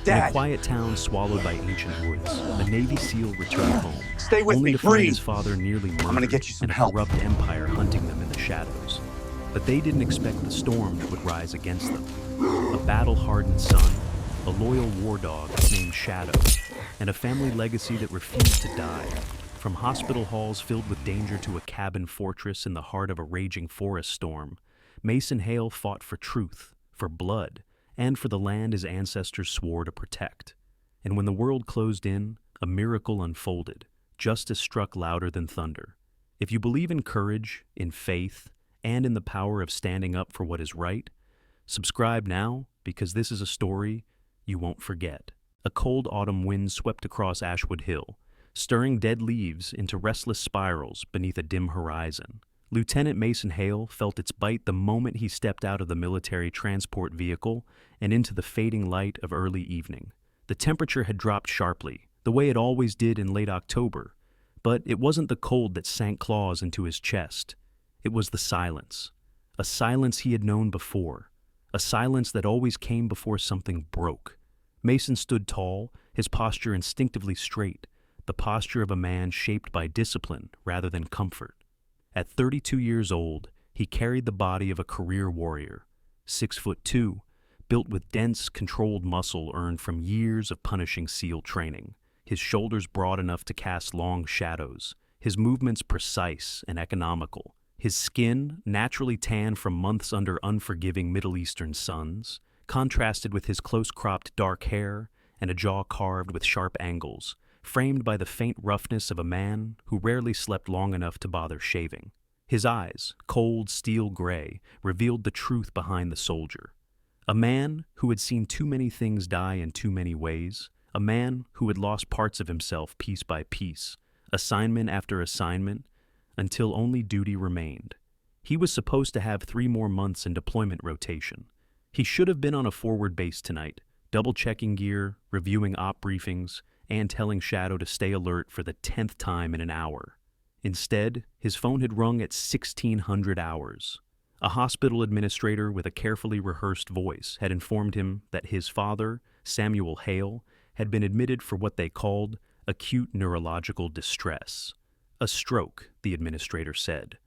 In a Dad, quiet town swallowed by ancient woods, a Navy SEAL returned home, stay with only me, to find breathe. his father nearly I'm gonna murdered get you some and a help. corrupt empire hunting them in the shadows. But they didn't expect the storm that would rise against them. A battle-hardened son, a loyal war dog named Shadow, and a family legacy that refused to die. From hospital halls filled with danger to a cabin fortress in the heart of a raging forest storm, Mason Hale fought for truth, for blood, and for the land his ancestors swore to protect. And when the world closed in, a miracle unfolded. Justice struck louder than thunder. If you believe in courage, in faith, and in the power of standing up for what is right, subscribe now, because this is a story you won't forget. A cold autumn wind swept across Ashwood Hill, stirring dead leaves into restless spirals beneath a dim horizon. Lieutenant Mason Hale felt its bite the moment he stepped out of the military transport vehicle and into the fading light of early evening. The temperature had dropped sharply, the way it always did in late October, but it wasn't the cold that sank claws into his chest. It was the silence. A silence he had known before. A silence that always came before something broke. Mason stood tall, his posture instinctively straight, the posture of a man shaped by discipline rather than comfort. At 32 years old, he carried the body of a career warrior, 6'2", built with dense, controlled muscle earned from years of punishing SEAL training, his shoulders broad enough to cast long shadows, his movements precise and economical, his skin, naturally tan from months under unforgiving Middle Eastern suns, contrasted with his close-cropped dark hair and a jaw carved with sharp angles, framed by the faint roughness of a man who rarely slept long enough to bother shaving. His eyes, cold steel gray, revealed the truth behind the soldier. A man who had seen too many things die in too many ways, a man who had lost parts of himself piece by piece, assignment after assignment, until only duty remained. He was supposed to have 3 more months in deployment rotation. He should have been on a forward base tonight, double-checking gear, reviewing op briefings, and telling Shadow to stay alert for the 10th time in an hour. Instead, his phone had rung at 1600 hours. A hospital administrator with a carefully rehearsed voice had informed him that his father, Samuel Hale, had been admitted for what they called acute neurological distress. A stroke, the administrator said.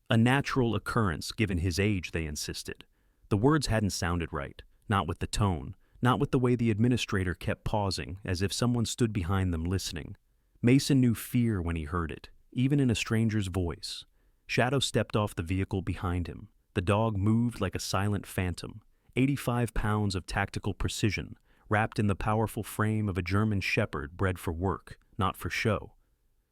A natural occurrence given his age, they insisted. The words hadn't sounded right, not with the tone, not with the way the administrator kept pausing, as if someone stood behind them listening. Mason knew fear when he heard it, even in a stranger's voice. Shadow stepped off the vehicle behind him. The dog moved like a silent phantom, 85 pounds of tactical precision, wrapped in the powerful frame of a German shepherd bred for work, not for show.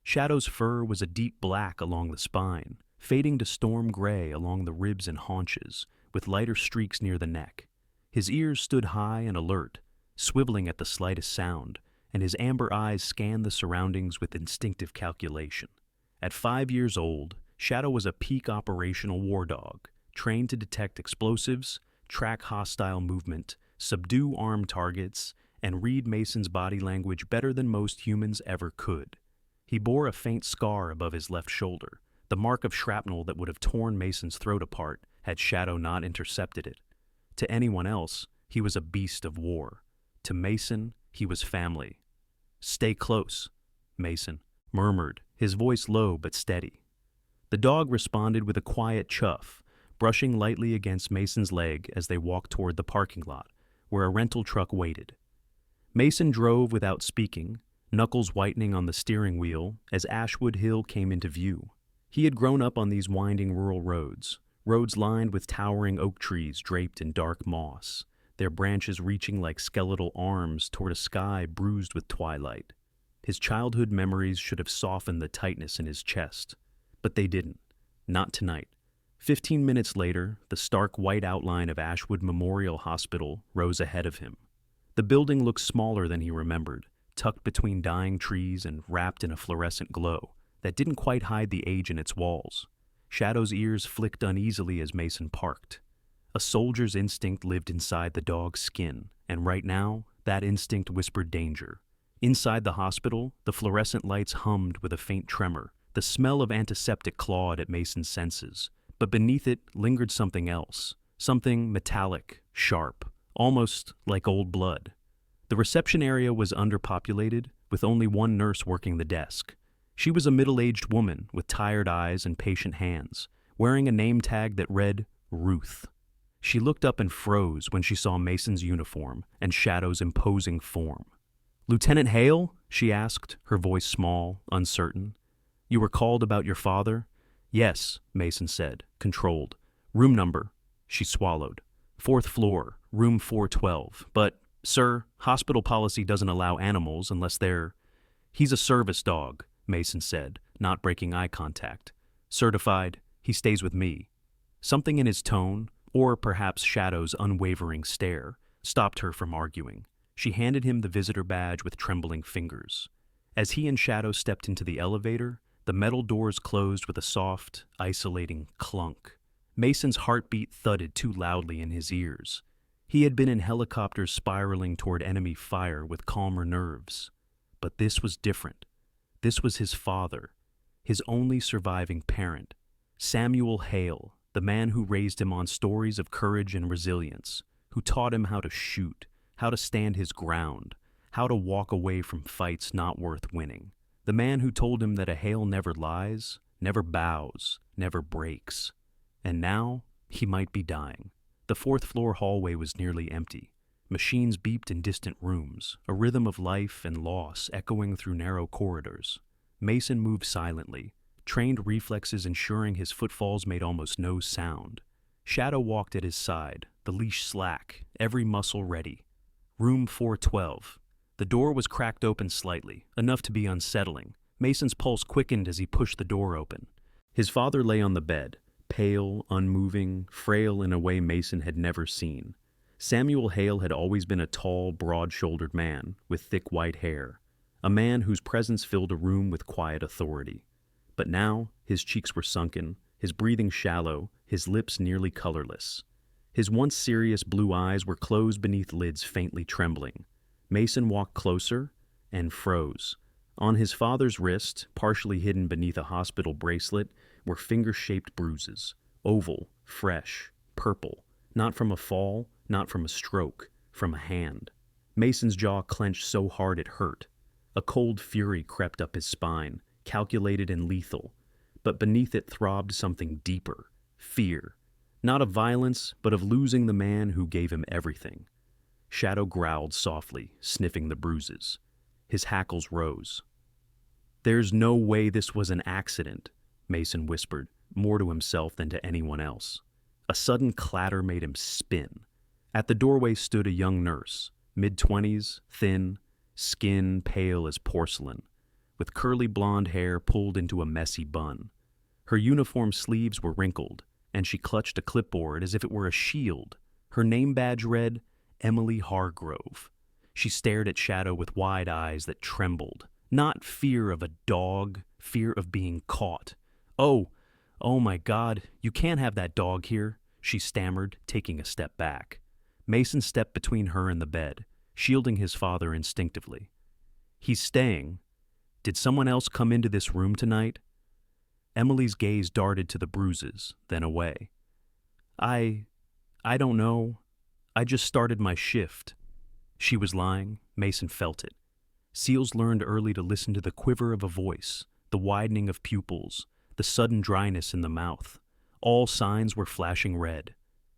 Shadow's fur was a deep black along the spine, fading to storm gray along the ribs and haunches, with lighter streaks near the neck. His ears stood high and alert, swiveling at the slightest sound, and his amber eyes scanned the surroundings with instinctive calculation. At 5 years old, Shadow was a peak operational war dog, trained to detect explosives, track hostile movement, subdue armed targets, and read Mason's body language better than most humans ever could. He bore a faint scar above his left shoulder, the mark of shrapnel that would have torn Mason's throat apart had Shadow not intercepted it. To anyone else, he was a beast of war. To Mason, he was family. "Stay close," Mason murmured, his voice low but steady. The dog responded with a quiet chuff, brushing lightly against Mason's leg as they walked toward the parking lot, where a rental truck waited. Mason drove without speaking, knuckles whitening on the steering wheel as Ashwood Hill came into view. He had grown up on these winding rural roads lined with towering oak trees draped in dark moss, their branches reaching like skeletal arms toward a sky bruised with twilight. His childhood memories should have softened the tightness in his chest, but they didn't. Not tonight. 15 minutes later, the stark white outline of Ashwood Memorial Hospital rose ahead of him. The building looked smaller than he remembered, tucked between dying trees and wrapped in a fluorescent glow that didn't quite hide the age in its walls. Shadow's ears flicked uneasily as Mason parked. A soldier's instinct lived inside the dog's skin, and right now, that instinct whispered danger. Inside the hospital, the fluorescent lights hummed with a faint tremor. The smell of antiseptic clawed at Mason's senses, but beneath it lingered something else, something metallic, sharp, almost like old blood. The reception area was underpopulated, with only one nurse working the desk. She was a middle-aged woman with tired eyes and patient hands, wearing a name tag that read Ruth. She looked up and froze when she saw Mason's uniform and Shadow's imposing form. "Lieutenant Hale?" she asked, her voice small, uncertain. "You were called about your father?" "Yes," Mason said, controlled. "Room number?" She swallowed. "4th floor, room 412. But, sir, hospital policy doesn't allow animals unless they're—" "He's a service dog," Mason said, not breaking eye contact. "Certified, he stays with me." Something in his tone, or perhaps Shadow's unwavering stare, stopped her from arguing. She handed him the visitor badge with trembling fingers. As he and Shadow stepped into the elevator, the metal doors closed with a soft, isolating clunk. Mason's heartbeat thudded too loudly in his ears. He had been in helicopters spiraling toward enemy fire with calmer nerves. But this was different. This was his father, his only surviving parent, Samuel Hale, the man who raised him on stories of courage and resilience, who taught him how to shoot, how to stand his ground, how to walk away from fights not worth winning. The man who told him that a Hale never lies, never bows, never breaks. And now, he might be dying. The 4th floor hallway was nearly empty. Machines beeped in distant rooms, a rhythm of life and loss echoing through narrow corridors. Mason moved silently, trained reflexes ensuring his footfalls made almost no sound. Shadow walked at his side, the leash slack, every muscle ready. Room 412. The door was cracked open slightly, enough to be unsettling. Mason's pulse quickened as he pushed the door open. His father lay on the bed, pale, unmoving, frail in a way Mason had never seen. Samuel Hale had always been a tall, broad-shouldered man with thick white hair, a man whose presence filled a room with quiet authority. But now, his cheeks were sunken, his breathing shallow, his lips nearly colorless. His once serious blue eyes were closed beneath lids faintly trembling. Mason walked closer and froze. On his father's wrist, partially hidden beneath a hospital bracelet, were finger-shaped bruises, oval, fresh, purple, not from a fall, not from a stroke, from a hand. Mason's jaw clenched so hard it hurt. A cold fury crept up his spine, calculated and lethal, but beneath it throbbed something deeper, fear, not of violence, but of losing the man who gave him everything. Shadow growled softly, sniffing the bruises. His hackles rose. "There's no way this was an accident," Mason whispered, more to himself than to anyone else. A sudden clatter made him spin. At the doorway stood a young nurse, mid-20s, thin, skin pale as porcelain, with curly blonde hair pulled into a messy bun. Her uniform sleeves were wrinkled, and she clutched a clipboard as if it were a shield. Her name badge read, Emily Hargrove. She stared at Shadow with wide eyes that trembled. Not fear of a dog, fear of being caught. Oh my God, you can't have that dog here," she stammered, taking a step back. Mason stepped between her and the bed, shielding his father instinctively. "He's staying. Did someone else come into this room tonight?" Emily's gaze darted to the bruises, then away. I don't know. I just started my shift." She was lying. Mason felt it. SEALs learned early to listen to the quiver of a voice, the widening of pupils, the sudden dryness in the mouth. All signs were flashing red.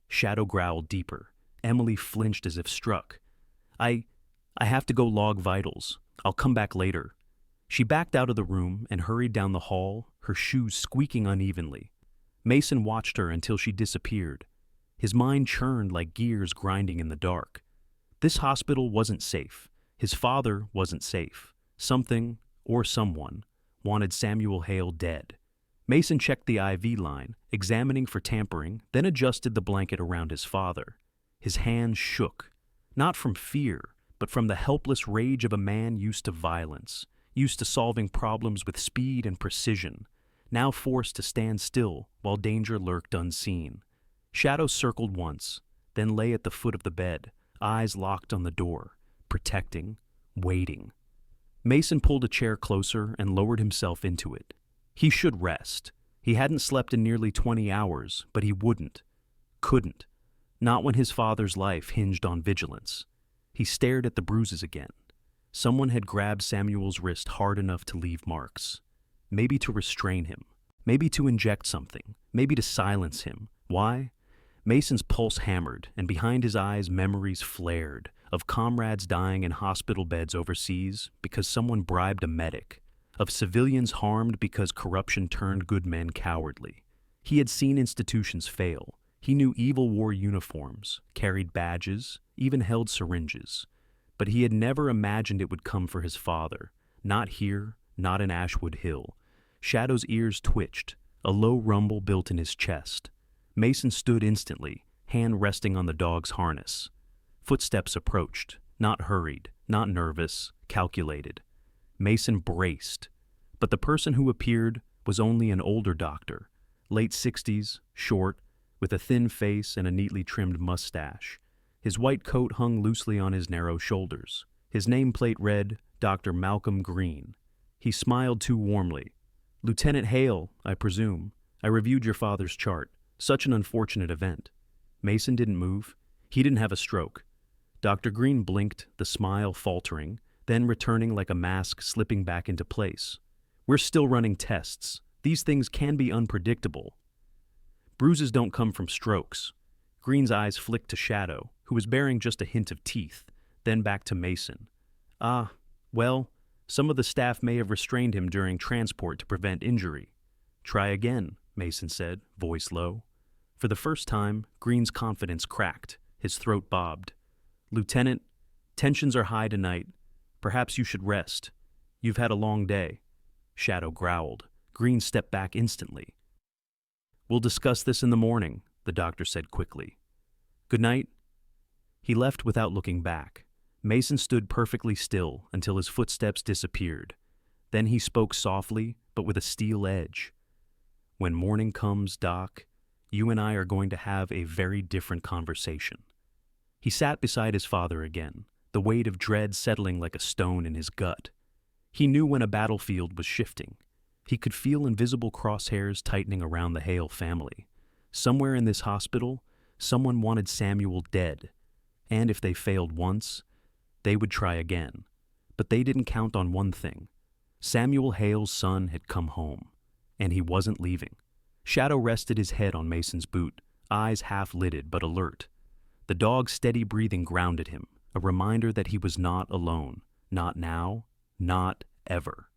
Shadow growled deeper. Emily flinched as if struck. I have to go log vitals. I'll come back later." She backed out of the room and hurried down the hall, her shoes squeaking unevenly. Mason watched her until she disappeared. His mind churned like gears grinding in the dark. This hospital wasn't safe. His father wasn't safe. Something, or someone, wanted Samuel Hale dead. Mason checked the IV line, examining for tampering, then adjusted the blanket around his father. His hands shook, not from fear, but from the helpless rage of a man used to violence, used to solving problems with speed and precision, now forced to stand still while danger lurked unseen. Shadow circled once, then lay at the foot of the bed, eyes locked on the door, protecting, waiting. Mason pulled a chair closer and lowered himself into it. He should rest. He hadn't slept in nearly 20 hours, but he couldn't. Not when his father's life hinged on vigilance. He stared at the bruises again. Someone had grabbed Samuel's wrist hard enough to leave marks. Maybe to restrain him. Maybe to inject something. Maybe to silence him. Why? Mason's pulse hammered, and behind his eyes memories flared of comrades dying in hospital beds overseas because someone bribed a medic, of civilians harmed because corruption turned good men cowardly. He had seen institutions fail. He knew evil wore uniforms, carried badges, even held syringes. But he had never imagined it would come for his father. Not here, not in Ashwood Hill. Shadow's ears twitched. A low rumble built in his chest. Mason stood instantly, hand resting on the dog's harness. Footsteps approached, not hurried, not nervous, calculated. Mason braced. But the person who appeared was only an older doctor, late 60s, short, with a thin face and a neatly trimmed mustache. His white coat hung loosely on his narrow shoulders. His nameplate read, Dr. Malcolm Green. He smiled too warmly. "Lieutenant Hale, I presume. I reviewed your father's chart. Such an unfortunate event." Mason didn't move. He didn't have a stroke. Dr. Green blinked, the smile faltering, then returning like a mask slipping back into place. "We're still running tests. These things can be unpredictable. Bruises don't come from strokes." Green's eyes flicked to Shadow, who was bearing just a hint of teeth, then back to Mason. "Ah, well, some of the staff may have restrained him during transport to prevent injury." "Try again," Mason said, voice low. For the first time, Green's confidence cracked. His throat bobbed. "Lieutenant, tensions are high tonight. Perhaps you should rest. You've had a long day." Shadow growled. Green stepped back instantly. "We'll discuss this in the morning," the doctor said quickly. "Good night." He left without looking back. Mason stood perfectly still until his footsteps disappeared. Then he spoke softly, but with a steel edge. "When morning comes, Doc, you and I are going to have a very different conversation." He sat beside his father again, the weight of dread settling like a stone in his gut. He knew when a battlefield was shifting. He could feel invisible crosshairs tightening around the Hale family. Somewhere in this hospital, someone wanted Samuel dead. And if they failed once, they would try again. But they didn't count on one thing. Samuel Hale's son had come home, and he wasn't leaving. Shadow rested his head on Mason's boot, eyes half-lidded but alert. The dog's steady breathing grounded him, a reminder that he was not alone. Not now, not ever.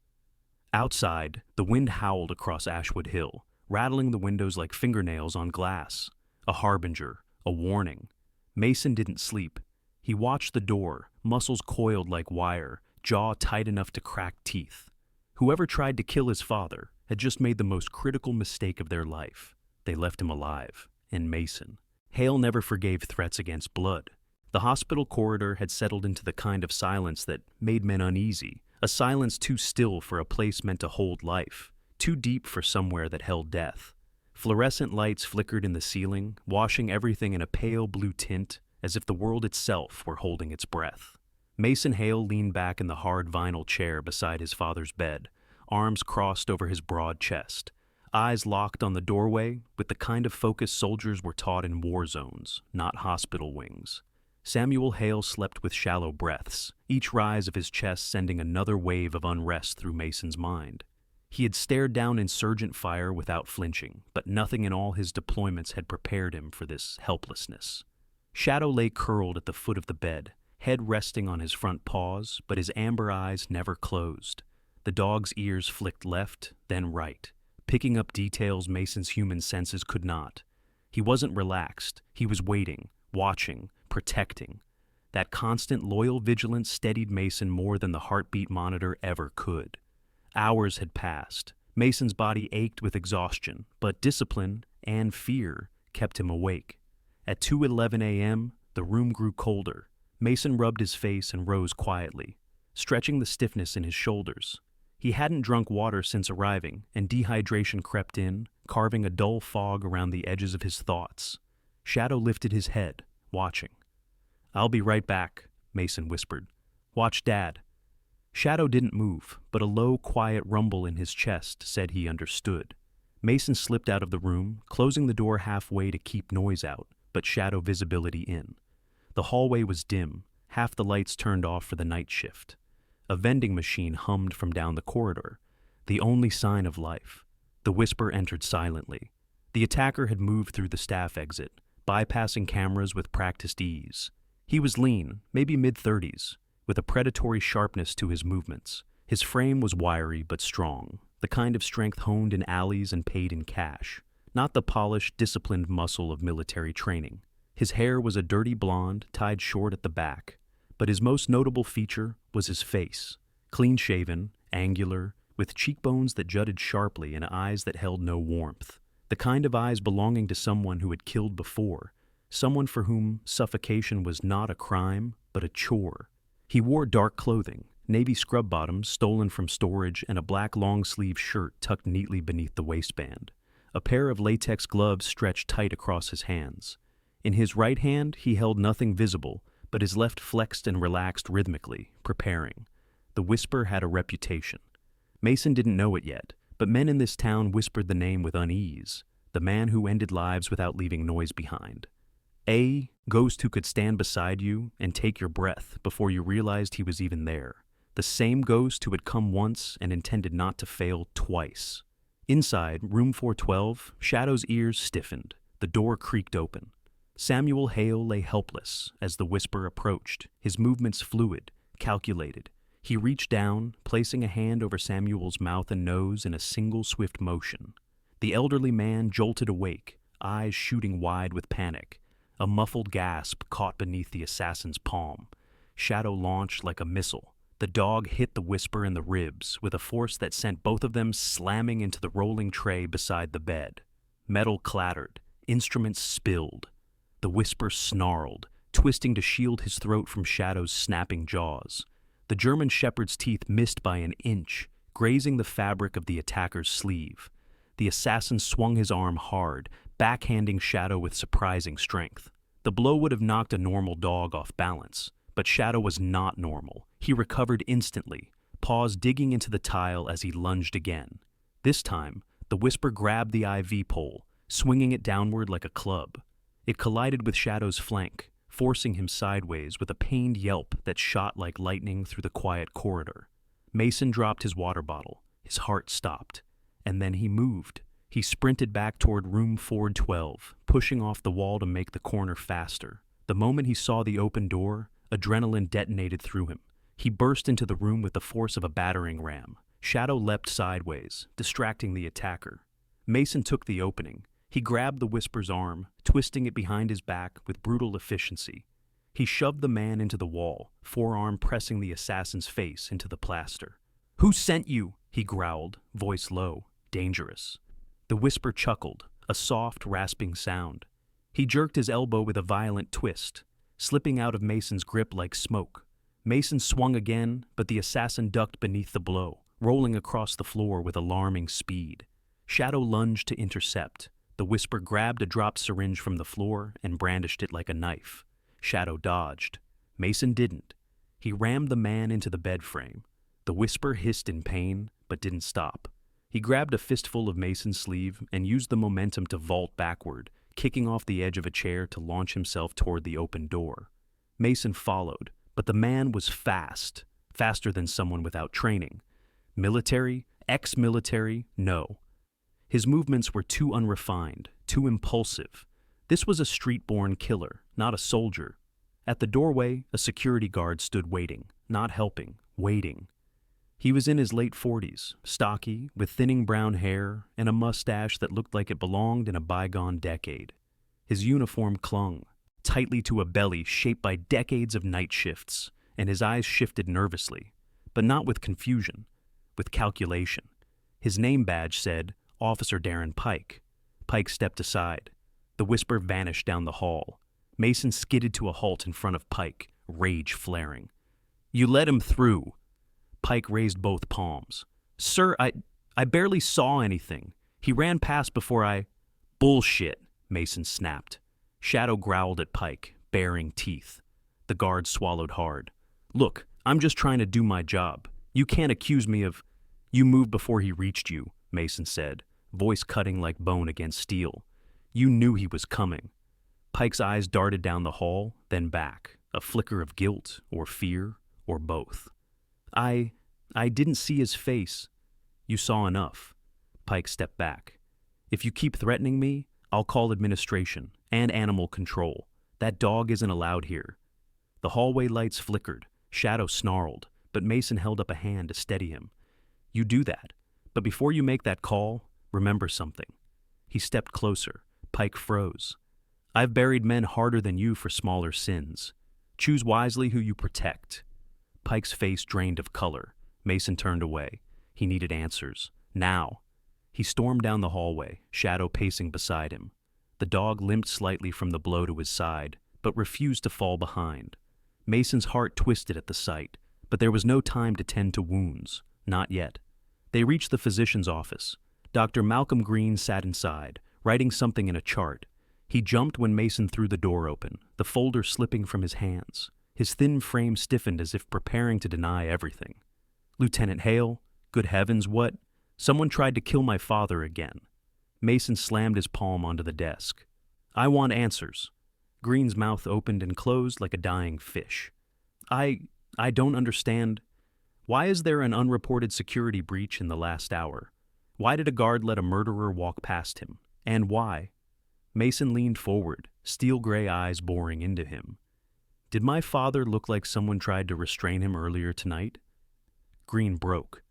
Outside, the wind howled across Ashwood Hill, rattling the windows like fingernails on glass. A harbinger, a warning. Mason didn't sleep. He watched the door, muscles coiled like wire, jaw tight enough to crack teeth. Whoever tried to kill his father had just made the most critical mistake of their life. They left him alive, and Mason. Hale never forgave threats against blood. The hospital corridor had settled into the kind of silence that made men uneasy, a silence too still for a place meant to hold life, too deep for somewhere that held death. Fluorescent lights flickered in the ceiling, washing everything in a pale blue tint, as if the world itself were holding its breath. Mason Hale leaned back in the hard vinyl chair beside his father's bed, arms crossed over his broad chest, eyes locked on the doorway with the kind of focus soldiers were taught in war zones, not hospital wings. Samuel Hale slept with shallow breaths, each rise of his chest sending another wave of unrest through Mason's mind. He had stared down insurgent fire without flinching, but nothing in all his deployments had prepared him for this helplessness. Shadow lay curled at the foot of the bed, head resting on his front paws, but his amber eyes never closed. The dog's ears flicked left, then right, picking up details Mason's human senses could not. He wasn't relaxed. He was waiting, watching, protecting. That constant loyal vigilance steadied Mason more than the heartbeat monitor ever could. Hours had passed. Mason's body ached with exhaustion, but discipline and fear kept him awake. At 2:11 a.m., the room grew colder. Mason rubbed his face and rose quietly, stretching the stiffness in his shoulders. He hadn't drunk water since arriving, and dehydration crept in, carving a dull fog around the edges of his thoughts. Shadow lifted his head, watching. "I'll be right back," Mason whispered. "Watch Dad." Shadow didn't move, but a low, quiet rumble in his chest said he understood. Mason slipped out of the room, closing the door halfway to keep noise out, but shadow visibility in. The hallway was dim, half the lights turned off for the night shift. A vending machine hummed from down the corridor, the only sign of life. The whisper entered silently. The attacker had moved through the staff exit, bypassing cameras with practiced ease. He was lean, maybe mid-30s, with a predatory sharpness to his movements. His frame was wiry but strong, the kind of strength honed in alleys and paid in cash, not the polished, disciplined muscle of military training. His hair was a dirty blonde, tied short at the back, but his most notable feature was his face, clean-shaven, angular, with cheekbones that jutted sharply and eyes that held no warmth. The kind of eyes belonging to someone who had killed before, someone for whom suffocation was not a crime, but a chore. He wore dark clothing, navy scrub bottoms stolen from storage and a black long-sleeve shirt tucked neatly beneath the waistband. A pair of latex gloves stretched tight across his hands. In his right hand, he held nothing visible, but his left flexed and relaxed rhythmically, preparing. The whisper had a reputation. Mason didn't know it yet, but men in this town whispered the name with unease, the man who ended lives without leaving noise behind. A ghost who could stand beside you and take your breath before you realized he was even there. The same ghost who had come once and intended not to fail twice. Inside, room 412, Shadow's ears stiffened. The door creaked open. Samuel Hale lay helpless as the whisper approached, his movements fluid, calculated. He reached down, placing a hand over Samuel's mouth and nose in a single swift motion. The elderly man jolted awake, eyes shooting wide with panic. A muffled gasp caught beneath the assassin's palm. Shadow launched like a missile. The dog hit the whisper in the ribs with a force that sent both of them slamming into the rolling tray beside the bed. Metal clattered. Instruments spilled. The whisper snarled, twisting to shield his throat from Shadow's snapping jaws. The German shepherd's teeth missed by an inch, grazing the fabric of the attacker's sleeve. The assassin swung his arm hard, backhanding Shadow with surprising strength. The blow would have knocked a normal dog off balance, but Shadow was not normal. He recovered instantly, paws digging into the tile as he lunged again. This time, the whisper grabbed the IV pole, swinging it downward like a club. It collided with Shadow's flank, forcing him sideways with a pained yelp that shot like lightning through the quiet corridor. Mason dropped his water bottle. His heart stopped. And then he moved. He sprinted back toward room 412, pushing off the wall to make the corner faster. The moment he saw the open door, adrenaline detonated through him. He burst into the room with the force of a battering ram. Shadow leapt sideways, distracting the attacker. Mason took the opening. He grabbed the whisper's arm, twisting it behind his back with brutal efficiency. He shoved the man into the wall, forearm pressing the assassin's face into the plaster. "Who sent you?" he growled, voice low, dangerous. The whisper chuckled, a soft, rasping sound. He jerked his elbow with a violent twist, slipping out of Mason's grip like smoke. Mason swung again, but the assassin ducked beneath the blow, rolling across the floor with alarming speed. Shadow lunged to intercept. The whisper grabbed a dropped syringe from the floor and brandished it like a knife. Shadow dodged. Mason didn't. He rammed the man into the bed frame. The whisper hissed in pain, but didn't stop. He grabbed a fistful of Mason's sleeve and used the momentum to vault backward, kicking off the edge of a chair to launch himself toward the open door. Mason followed, but the man was fast, faster than someone without training. Military? Ex-military? No. His movements were too unrefined, too impulsive. This was a street-born killer, not a soldier. At the doorway, a security guard stood waiting, not helping, waiting. He was in his late 40s, stocky, with thinning brown hair and a mustache that looked like it belonged in a bygone decade. His uniform clung tightly to a belly shaped by decades of night shifts, and his eyes shifted nervously, but not with confusion, with calculation. His name badge said, Officer Darren Pike. Pike stepped aside. The whisper vanished down the hall. Mason skidded to a halt in front of Pike, rage flaring. "You let him through." Pike raised both palms. "Sir, I barely saw anything. He ran past before I—" "Bullshit," Mason snapped. Shadow growled at Pike, baring teeth. The guard swallowed hard. "Look, I'm just trying to do my job. You can't accuse me of—" "You moved before he reached you," Mason said, voice cutting like bone against steel. "You knew he was coming." Pike's eyes darted down the hall, then back. A flicker of guilt or fear or both. I didn't see his face. You saw enough. Pike stepped back. If you keep threatening me, I'll call administration and animal control. That dog isn't allowed here. The hallway lights flickered. Shadow snarled, but Mason held up a hand to steady him. You do that, but before you make that call, remember something. He stepped closer. Pike froze. I've buried men harder than you for smaller sins. Choose wisely who you protect. Pike's face drained of color. Mason turned away. He needed answers. Now. He stormed down the hallway, Shadow pacing beside him. The dog limped slightly from the blow to his side, but refused to fall behind. Mason's heart twisted at the sight, but there was no time to tend to wounds. Not yet. They reached the physician's office. Dr. Malcolm Green sat inside, writing something in a chart. He jumped when Mason threw the door open, the folder slipping from his hands. His thin frame stiffened as if preparing to deny everything. Lieutenant Hale, good heavens, what? Someone tried to kill my father again. Mason slammed his palm onto the desk. I want answers. Green's mouth opened and closed like a dying fish. I don't understand. Why is there an unreported security breach in the last hour? Why did a guard let a murderer walk past him? And why? Mason leaned forward, steel-gray eyes boring into him. Did my father look like someone tried to restrain him earlier tonight? Green broke.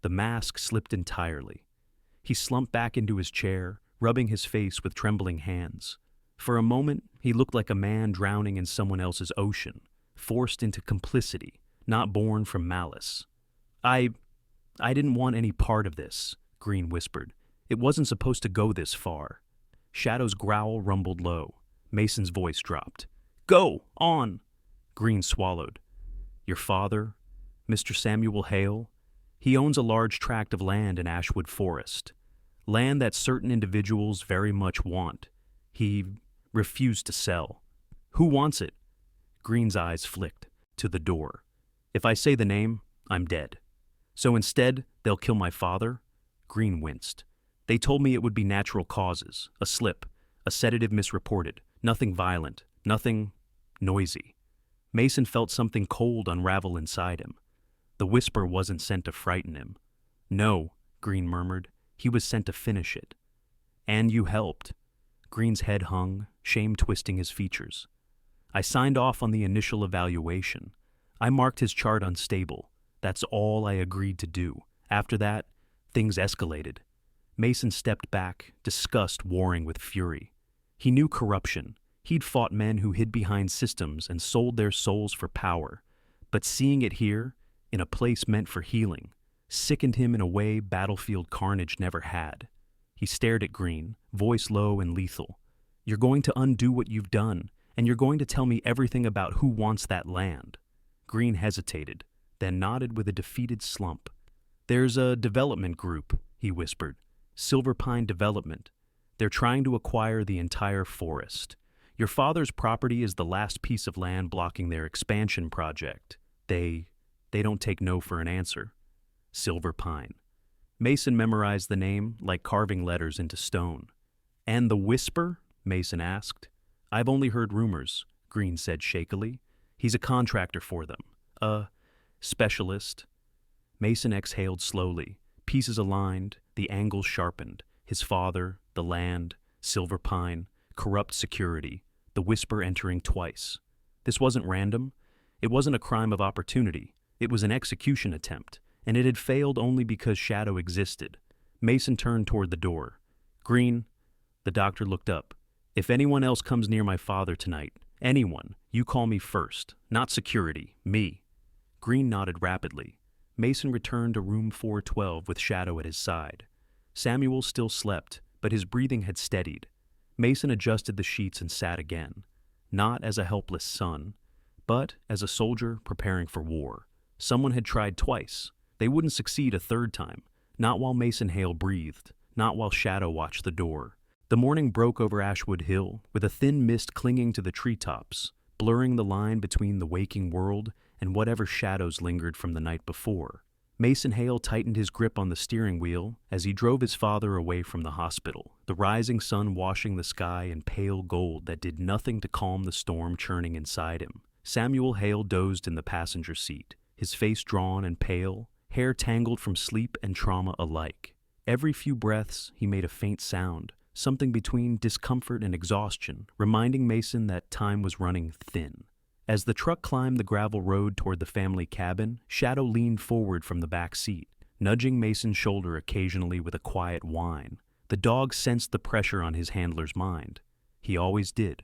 The mask slipped entirely. He slumped back into his chair, rubbing his face with trembling hands. For a moment, he looked like a man drowning in someone else's ocean, forced into complicity, not born from malice. I didn't want any part of this, Green whispered. It wasn't supposed to go this far. Shadow's growl rumbled low. Mason's voice dropped. Go! On! Green swallowed. Your father, Mr. Samuel Hale, he owns a large tract of land in Ashwood Forest. Land that certain individuals very much want. He refused to sell. Who wants it? Green's eyes flicked to the door. If I say the name, I'm dead. So instead, they'll kill my father? Green winced. They told me it would be natural causes, a slip, a sedative misreported, nothing violent, nothing noisy. Mason felt something cold unravel inside him. The whisper wasn't sent to frighten him. No, Green murmured. He was sent to finish it. And you helped. Green's head hung, shame twisting his features. I signed off on the initial evaluation. I marked his chart unstable. That's all I agreed to do. After that, things escalated. Mason stepped back, disgust warring with fury. He knew corruption. He'd fought men who hid behind systems and sold their souls for power. But seeing it here, in a place meant for healing, sickened him in a way battlefield carnage never had. He stared at Green, voice low and lethal. You're going to undo what you've done, and you're going to tell me everything about who wants that land. Green hesitated, then nodded with a defeated slump. There's a development group, he whispered. Silver Pine Development. They're trying to acquire the entire forest. Your father's property is the last piece of land blocking their expansion project. They don't take no for an answer. Silver Pine. Mason memorized the name like carving letters into stone. And the whisper? Mason asked. I've only heard rumors, Green said shakily. He's a contractor for them. A specialist. Mason exhaled slowly, pieces aligned, the angles sharpened. His father, the land, Silver Pine, corrupt security, the whisper entering twice. This wasn't random. It wasn't a crime of opportunity. It was an execution attempt, and it had failed only because Shadow existed. Mason turned toward the door. Green, the doctor looked up. If anyone else comes near my father tonight, anyone, you call me first. Not security, me. Green nodded rapidly. Mason returned to room 412 with Shadow at his side. Samuel still slept, but his breathing had steadied. Mason adjusted the sheets and sat again, not as a helpless son, but as a soldier preparing for war. Someone had tried twice. They wouldn't succeed a third time, not while Mason Hale breathed, not while Shadow watched the door. The morning broke over Ashwood Hill, with a thin mist clinging to the treetops, blurring the line between the waking world and whatever shadows lingered from the night before. Mason Hale tightened his grip on the steering wheel as he drove his father away from the hospital, the rising sun washing the sky in pale gold that did nothing to calm the storm churning inside him. Samuel Hale dozed in the passenger seat, his face drawn and pale, hair tangled from sleep and trauma alike. Every few breaths, he made a faint sound, something between discomfort and exhaustion, reminding Mason that time was running thin. As the truck climbed the gravel road toward the family cabin, Shadow leaned forward from the back seat, nudging Mason's shoulder occasionally with a quiet whine. The dog sensed the pressure on his handler's mind. He always did.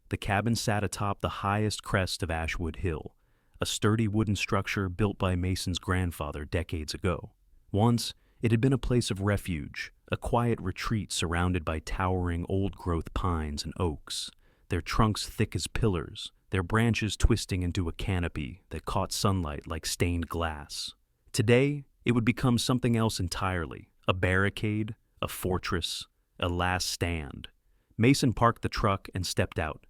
The cabin sat atop the highest crest of Ashwood Hill, a sturdy wooden structure built by Mason's grandfather decades ago. Once, it had been a place of refuge, a quiet retreat surrounded by towering old-growth pines and oaks, their trunks thick as pillars, their branches twisting into a canopy that caught sunlight like stained glass. Today, it would become something else entirely, a barricade, a fortress, a last stand. Mason parked the truck and stepped out,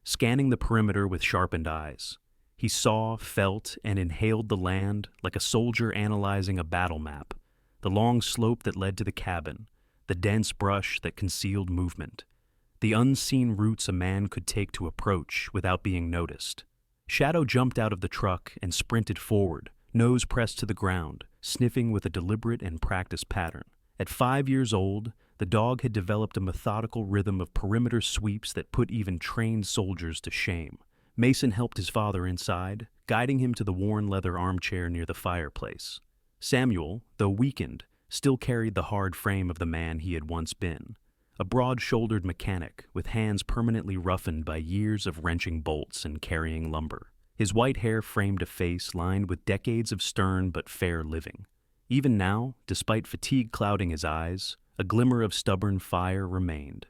scanning the perimeter with sharpened eyes. He saw, felt, and inhaled the land like a soldier analyzing a battle map, the long slope that led to the cabin, the dense brush that concealed movement, the unseen routes a man could take to approach without being noticed. Shadow jumped out of the truck and sprinted forward, nose pressed to the ground, sniffing with a deliberate and practiced pattern. At 5 years old, the dog had developed a methodical rhythm of perimeter sweeps that put even trained soldiers to shame. Mason helped his father inside, guiding him to the worn leather armchair near the fireplace. Samuel, though weakened, still carried the hard frame of the man he had once been, a broad-shouldered mechanic with hands permanently roughened by years of wrenching bolts and carrying lumber. His white hair framed a face lined with decades of stern but fair living. Even now, despite fatigue clouding his eyes, a glimmer of stubborn fire remained.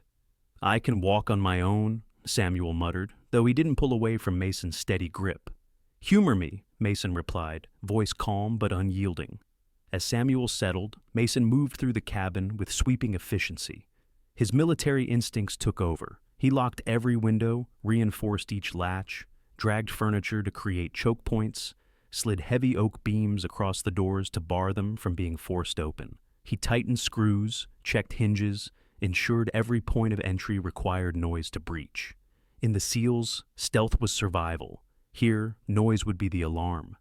"I can walk on my own," Samuel muttered, though he didn't pull away from Mason's steady grip. "Humor me," Mason replied, voice calm but unyielding. As Samuel settled, Mason moved through the cabin with sweeping efficiency. His military instincts took over. He locked every window, reinforced each latch, dragged furniture to create choke points, slid heavy oak beams across the doors to bar them from being forced open. He tightened screws, checked hinges, ensured every point of entry required noise to breach. In the seals, stealth was survival. Here, noise would be the alarm.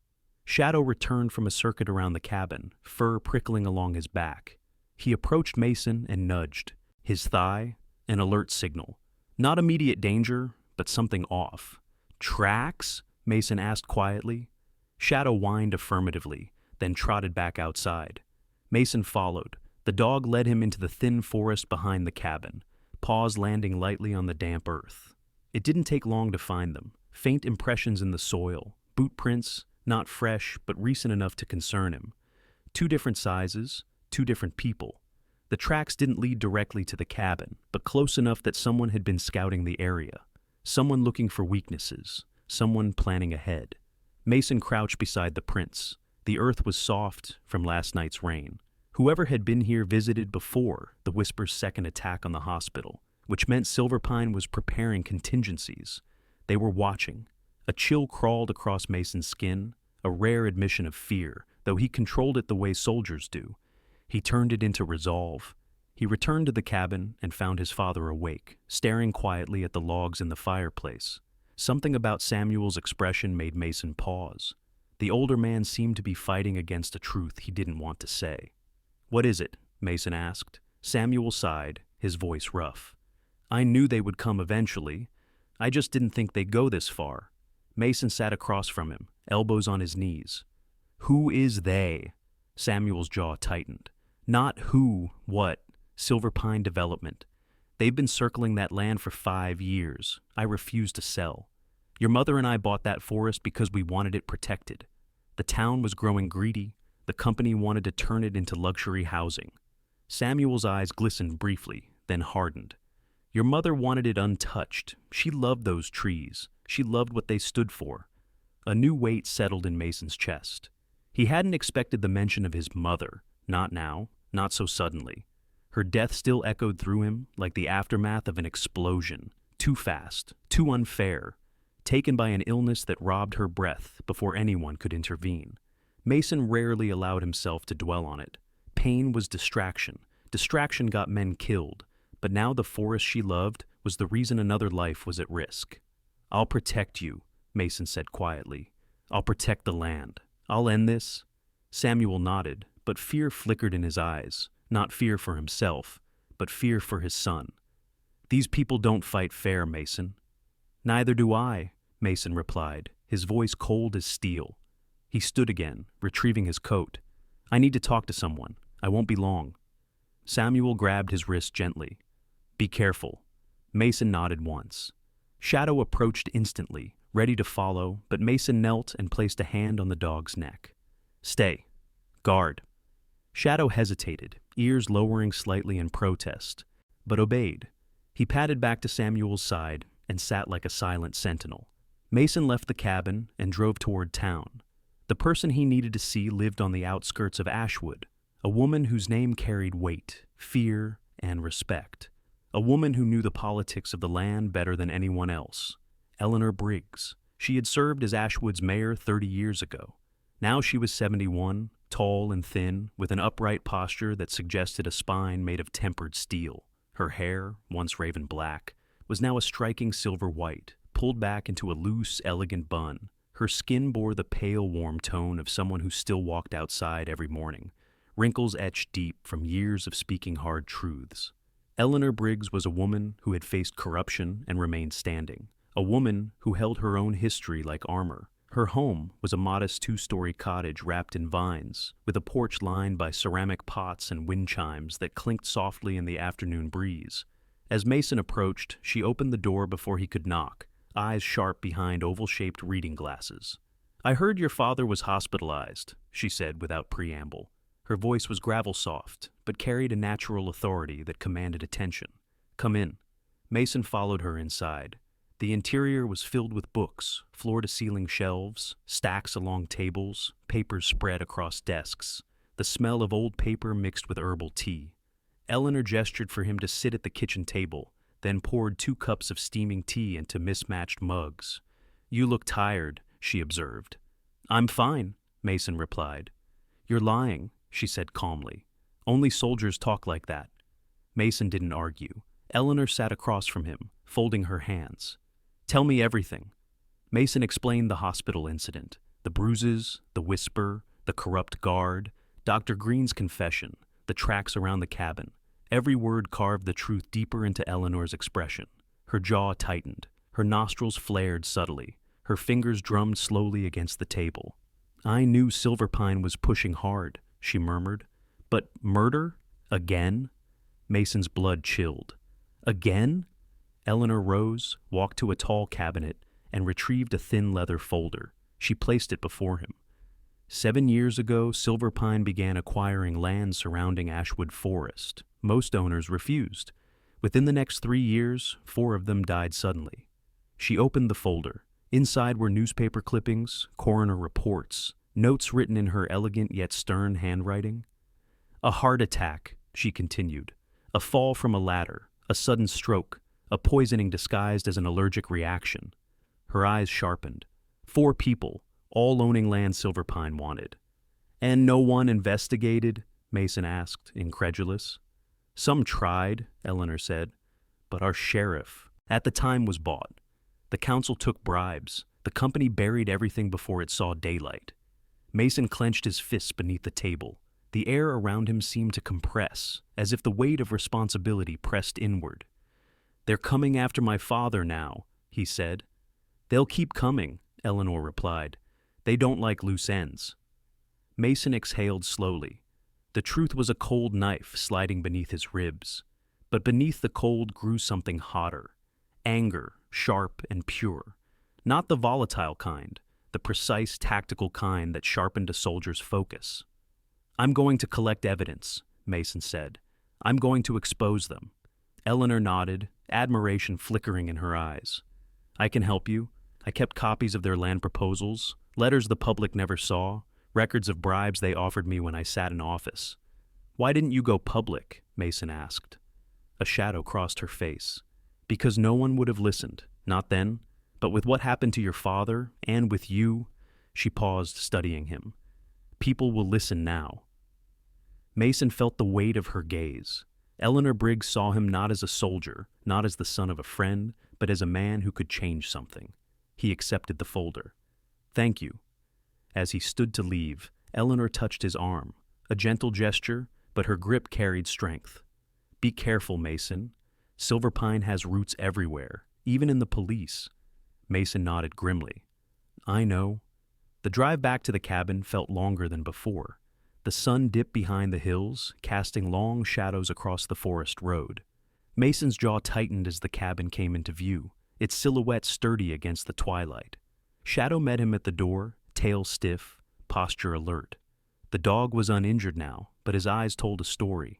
Shadow returned from a circuit around the cabin, fur prickling along his back. He approached Mason and nudged. His thigh, an alert signal. Not immediate danger, but something off. "Tracks?" Mason asked quietly. Shadow whined affirmatively, then trotted back outside. Mason followed. The dog led him into the thin forest behind the cabin, paws landing lightly on the damp earth. It didn't take long to find them. Faint impressions in the soil, boot prints, not fresh but recent enough to concern him. 2 different sizes, 2 different people. The tracks didn't lead directly to the cabin, but close enough that someone had been scouting the area. Someone looking for weaknesses, someone planning ahead. Mason crouched beside the prints. The earth was soft from last night's rain. Whoever had been here visited before the Whisper's second attack on the hospital, which meant Silverpine was preparing contingencies. They were watching. A chill crawled across Mason's skin, a rare admission of fear, though he controlled it the way soldiers do. He turned it into resolve. He returned to the cabin and found his father awake, staring quietly at the logs in the fireplace. Something about Samuel's expression made Mason pause. The older man seemed to be fighting against a truth he didn't want to say. "What is it?" Mason asked. Samuel sighed, his voice rough. "I knew they would come eventually. I just didn't think they'd go this far." Mason sat across from him, elbows on his knees. "Who is they?" Samuel's jaw tightened. "Not who, what. Silverpine Development. They've been circling that land for 5 years. I refuse to sell. Your mother and I bought that forest because we wanted it protected. The town was growing greedy. The company wanted to turn it into luxury housing." Samuel's eyes glistened briefly, then hardened. "Your mother wanted it untouched. She loved those trees. She loved what they stood for." A new weight settled in Mason's chest. He hadn't expected the mention of his mother. Not now, not so suddenly. Her death still echoed through him like the aftermath of an explosion. Too fast, too unfair. Taken by an illness that robbed her breath before anyone could intervene. Mason rarely allowed himself to dwell on it. Pain was distraction. Distraction got men killed. But now the forest she loved was the reason another life was at risk. "I'll protect you," Mason said quietly. I'll protect the land. I'll end this. Samuel nodded, but fear flickered in his eyes, not fear for himself, but fear for his son. These people don't fight fair, Mason. Neither do I, Mason replied, his voice cold as steel. He stood again, retrieving his coat. I need to talk to someone. I won't be long. Samuel grabbed his wrist gently. Be careful. Mason nodded once. Shadow approached instantly, ready to follow, but Mason knelt and placed a hand on the dog's neck. Stay. Guard. Shadow hesitated, ears lowering slightly in protest, but obeyed. He padded back to Samuel's side and sat like a silent sentinel. Mason left the cabin and drove toward town. The person he needed to see lived on the outskirts of Ashwood, a woman whose name carried weight, fear, and respect. A woman who knew the politics of the land better than anyone else. Eleanor Briggs. She had served as Ashwood's mayor 30 years ago. Now she was 71, tall and thin, with an upright posture that suggested a spine made of tempered steel. Her hair, once raven black, was now a striking silver white, pulled back into a loose, elegant bun. Her skin bore the pale, warm tone of someone who still walked outside every morning, wrinkles etched deep from years of speaking hard truths. Eleanor Briggs was a woman who had faced corruption and remained standing, a woman who held her own history like armor. Her home was a modest two-story cottage wrapped in vines, with a porch lined by ceramic pots and wind chimes that clinked softly in the afternoon breeze. As Mason approached, she opened the door before he could knock, eyes sharp behind oval-shaped reading glasses. I heard your father was hospitalized, she said without preamble. Her voice was gravel-soft, but carried a natural authority that commanded attention. Come in. Mason followed her inside. The interior was filled with books, floor-to-ceiling shelves, stacks along tables, papers spread across desks, the smell of old paper mixed with herbal tea. Eleanor gestured for him to sit at the kitchen table, then poured 2 cups of steaming tea into mismatched mugs. You look tired, she observed. I'm fine, Mason replied. You're lying, she said calmly. Only soldiers talk like that. Mason didn't argue. Eleanor sat across from him, folding her hands. Tell me everything. Mason explained the hospital incident, the bruises, the whisper, the corrupt guard, Dr. Green's confession, the tracks around the cabin. Every word carved the truth deeper into Eleanor's expression. Her jaw tightened, her nostrils flared subtly, her fingers drummed slowly against the table. I knew Silverpine was pushing hard, she murmured. But murder? Again? Mason's blood chilled. Again? Eleanor rose, walked to a tall cabinet, and retrieved a thin leather folder. She placed it before him. 7 years ago, Silverpine began acquiring land surrounding Ashwood Forest. Most owners refused. Within the next 3 years, 4 of them died suddenly. She opened the folder. Inside were newspaper clippings, coroner reports, notes written in her elegant yet stern handwriting. A heart attack, she continued. A fall from a ladder, a sudden stroke, a poisoning disguised as an allergic reaction. Her eyes sharpened. 4 people, all owning land Silverpine wanted. And no one investigated? Mason asked, incredulous. Some tried, Eleanor said, but our sheriff, at the time, was bought. The council took bribes. The company buried everything before it saw daylight. Mason clenched his fists beneath the table. The air around him seemed to compress, as if the weight of responsibility pressed inward. They're coming after my father now, he said. They'll keep coming, Eleanor replied. They don't like loose ends. Mason exhaled slowly. The truth was a cold knife sliding beneath his ribs. But beneath the cold grew something hotter. Anger, sharp and pure. Not the volatile kind, the precise, tactical kind that sharpened a soldier's focus. I'm going to collect evidence, Mason said. I'm going to expose them. Eleanor nodded, admiration flickering in her eyes. I can help you. I kept copies of their land proposals, letters the public never saw, records of bribes they offered me when I sat in office. Why didn't you go public? Mason asked. A shadow crossed her face. Because no one would have listened, not then, but with what happened to your father, and with you, she paused, studying him. People will listen now. Mason felt the weight of her gaze. Eleanor Briggs saw him not as a soldier, not as the son of a friend, but as a man who could change something. He accepted the folder. "Thank you." As he stood to leave, Eleanor touched his arm, a gentle gesture, but her grip carried strength. "Be careful, Mason. Silverpine has roots everywhere, even in the police." Mason nodded grimly. "I know." The drive back to the cabin felt longer than before. The sun dipped behind the hills, casting long shadows across the forest road. Mason's jaw tightened as the cabin came into view, its silhouette sturdy against the twilight. Shadow met him at the door, tail stiff, posture alert. The dog was uninjured now, but his eyes told a story.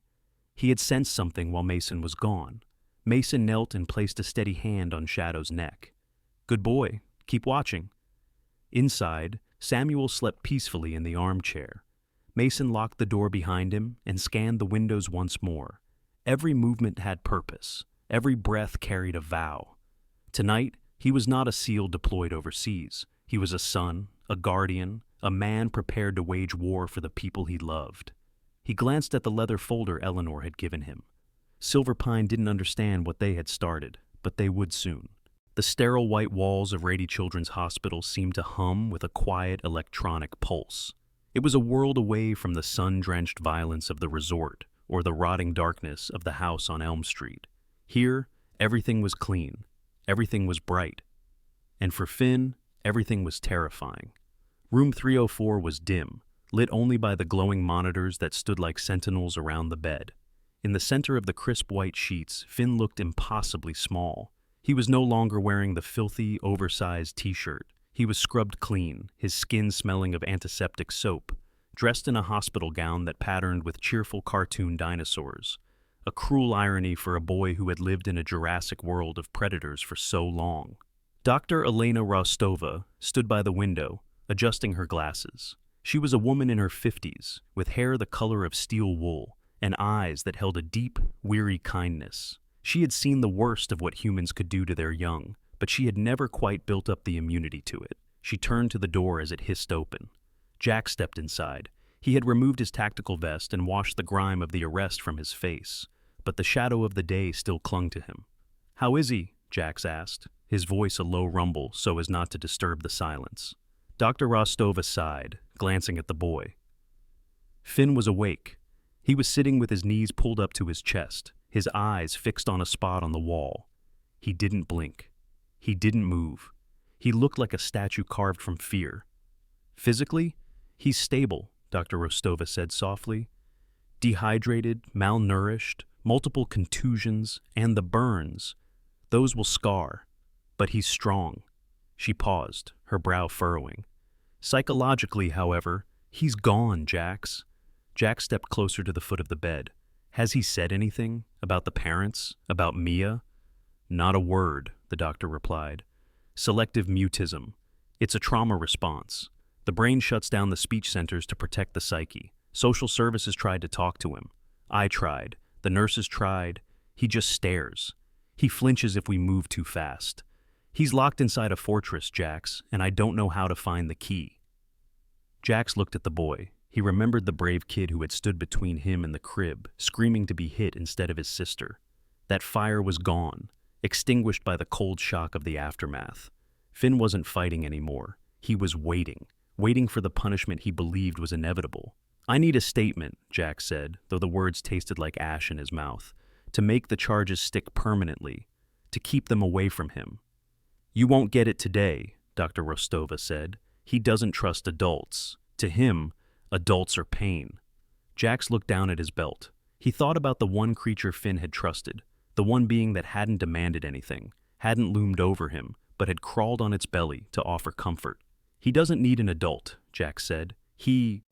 He had sensed something while Mason was gone. Mason knelt and placed a steady hand on Shadow's neck. "Good boy. Keep watching." Inside, Samuel slept peacefully in the armchair. Mason locked the door behind him and scanned the windows once more. Every movement had purpose. Every breath carried a vow. Tonight, he was not a SEAL deployed overseas. He was a son, a guardian, a man prepared to wage war for the people he loved. He glanced at the leather folder Eleanor had given him. Silverpine didn't understand what they had started, but they would soon. The sterile white walls of Rady Children's Hospital seemed to hum with a quiet electronic pulse. It was a world away from the sun-drenched violence of the resort or the rotting darkness of the house on Elm Street. Here, everything was clean. Everything was bright. And for Finn, everything was terrifying. Room 304 was dim, lit only by the glowing monitors that stood like sentinels around the bed. In the center of the crisp white sheets, Finn looked impossibly small. He was no longer wearing the filthy, oversized t-shirt. He was scrubbed clean, his skin smelling of antiseptic soap, dressed in a hospital gown that patterned with cheerful cartoon dinosaurs. A cruel irony for a boy who had lived in a Jurassic world of predators for so long. Dr. Elena Rostova stood by the window, adjusting her glasses. She was a woman in her 50s, with hair the color of steel wool, and eyes that held a deep, weary kindness. She had seen the worst of what humans could do to their young, but she had never quite built up the immunity to it. She turned to the door as it hissed open. Jack stepped inside. He had removed his tactical vest and washed the grime of the arrest from his face, but the shadow of the day still clung to him. "How is he?" Jax asked, his voice a low rumble so as not to disturb the silence. Dr. Rostova sighed, glancing at the boy. Finn was awake. He was sitting with his knees pulled up to his chest, his eyes fixed on a spot on the wall. He didn't blink. He didn't move. He looked like a statue carved from fear. "Physically, he's stable," Dr. Rostova said softly. "Dehydrated, malnourished, multiple contusions, and the burns. Those will scar. But he's strong." She paused, her brow furrowing. "Psychologically, however, he's gone, Jax." Jax stepped closer to the foot of the bed. "Has he said anything? About the parents? About Mia?" "Not a word," the doctor replied. "Selective mutism. It's a trauma response. The brain shuts down the speech centers to protect the psyche. Social services tried to talk to him. I tried. The nurses tried. He just stares. He flinches if we move too fast. He's locked inside a fortress, Jax, and I don't know how to find the key." Jax looked at the boy. He remembered the brave kid who had stood between him and the crib, screaming to be hit instead of his sister. That fire was gone, extinguished by the cold shock of the aftermath. Finn wasn't fighting anymore. He was waiting for the punishment he believed was inevitable. "I need a statement," Jack said, though the words tasted like ash in his mouth, "to make the charges stick permanently, to keep them away from him." "You won't get it today," Dr. Rostova said. "He doesn't trust adults. To him, adults are pain." Jax looked down at his belt. He thought about the one creature Finn had trusted, the one being that hadn't demanded anything, hadn't loomed over him, but had crawled on its belly to offer comfort. "He doesn't need an adult," Jack said.